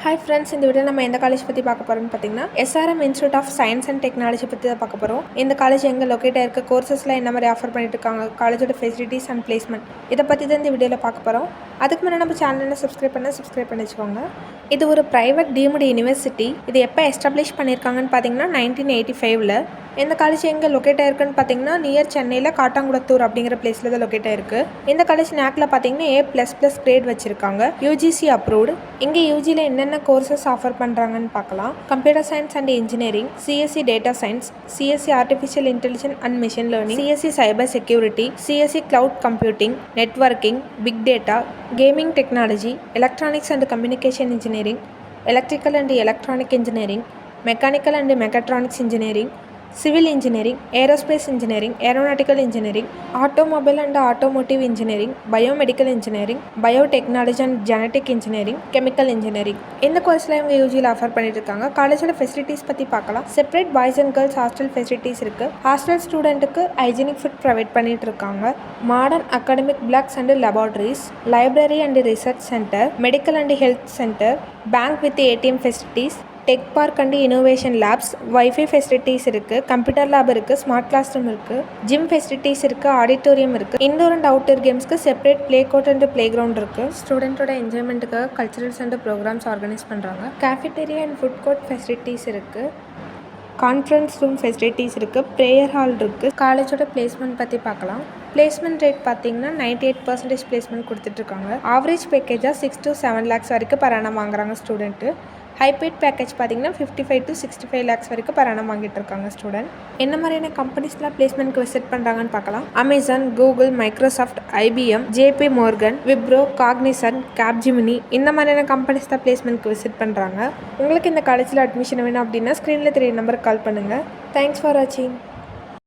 Hi friends, இந்த video நம்ம எந்த காலேஜ் பற்றி பார்க்க போகிறோம்னு பார்த்தீங்கன்னா SRM institute of science and technology பற்றி தான் பார்க்க போகிறோம். இந்த காலேஜ் எங்கே லொக்கேட் ஆயிருக்கு, கோர்சஸ்லாம் என்ன மாதிரி ஆஃபர் பண்ணிட்டு இருக்காங்க, காலேஜோட ஃபெசிலிட்டிஸ் அண்ட் பிளேஸ்மெண்ட் இதை பற்றி தான் இந்த வீடியோவில் பார்க்க போகிறோம். அதுக்கு முன்னாடி நம்ம சேனலில் சப்ஸ்கிரைப் பண்ணி வச்சுக்கோங்க. இது ஒரு ப்ரைவேட் டீம்டு யூனிவர்சிட்டி. இது எப்போ எஸ்டாப்ளிஷ் பண்ணியிருக்காங்கன்னு பார்த்தீங்கன்னா 1985ல். இந்த காலேஜ் எங்கே லொக்கேட் ஆயிருக்குன்னு பார்த்தீங்கன்னா நியர் சென்னையில் காட்டாங்குளத்தூர் அப்படிங்கிற பிளேஸில் தான் லொக்கேட் ஆயிருக்கு. இந்த காலேஜ் நேக்கில் பார்த்தீங்கன்னா A++ கிரேட் வச்சிருக்காங்க, UGC அப்ரூவ்டு. இங்கே யூஜியில் என்னென்ன கோர்சஸ் ஆஃபர் பண்ணுறாங்கன்னு பார்க்கலாம். Computer science and engineering, CSC data science, CSC artificial intelligence and machine learning, CSC cyber security, CSC cloud computing, networking, big data, gaming technology, electronics and communication engineering, electrical and electronic engineering, mechanical and mechatronics engineering, civil engineering, aerospace engineering, aeronautical engineering, automobile and automotive engineering, biomedical engineering, biotechnology and genetic engineering, chemical engineering. இந்த கோர்ஸில் இவங்க யூஜியில் offer பண்ணிட்டு இருக்காங்க. காலேஜோட facilities பற்றி பார்க்கலாம். Separate boys and girls hostel facilities இருக்குது. Hostel ஸ்டூடெண்ட்டுக்கு ஹைஜீனிக் ஃபுட் ப்ரொவைட் பண்ணிட்டு இருக்காங்க. Modern academic blocks and laboratories, library and research centre, medical and health centre, bank with ATM facilities, tech park and innovation labs, wifi facilities இருக்குது, computer lab இருக்குது, smart class room இருக்குது, gym facilities இருக்குது, auditorium இருக்குது. Indoor and outdoor கேம்ஸ்க்கு separate play court and play ground இருக்குது. ஸ்டூடெண்ட்டோட என்ஜாய்மெண்ட்டுக்காக culturals and programs organise பண்ணுறாங்க. Cafeteria and food court facilities இருக்குது. கான்ஃபரன்ஸ் ரூம் ஃபெசிலிட்டிஸ் இருக்குது. ப்ரேயர் ஹால் இருக்குது. காலேஜோட பிளேஸ்மெண்ட் பற்றி பார்க்கலாம். பிளேஸ்மெண்ட் ரேட் பார்த்தீங்கன்னா 98% பிளேஸ்மெண்ட் கொடுத்துட்ருக்காங்க. ஆவரேஜ் பேக்கேஜாக 6 to 7 lakhs வரைக்கும் per annum வாங்குறாங்க ஸ்டூடெண்ட்டு. ஹைபேட் பேக்கேஜ் பார்த்தீங்கன்னா 55 to 65 lakhs வரைக்கும் per annum வாங்கிட்டு இருக்காங்க ஸ்டூடெண்ட். என்ன மாதிரியான கம்பெனிஸ்லாம் பிளேஸ்மெண்ட்க்கு விசிட் பண்ணுறாங்கன்னு பார்க்கலாம். Amazon, Google, Microsoft, IBM, JP Morgan, Wipro, Cognizant, Capgemini இந்த மாதிரியான கம்பெனிஸ் தான் பிளேஸ்மெண்ட்க்கு விசிட் பண்ணுறாங்க. உங்களுக்கு இந்த காலேஜில் அட்மிஷன் வேணும் அப்படின்னா ஸ்க்ரீனில் 3 நம்பருக்கு கால் பண்ணுங்கள். தேங்க்ஸ் ஃபார் வாட்சிங்.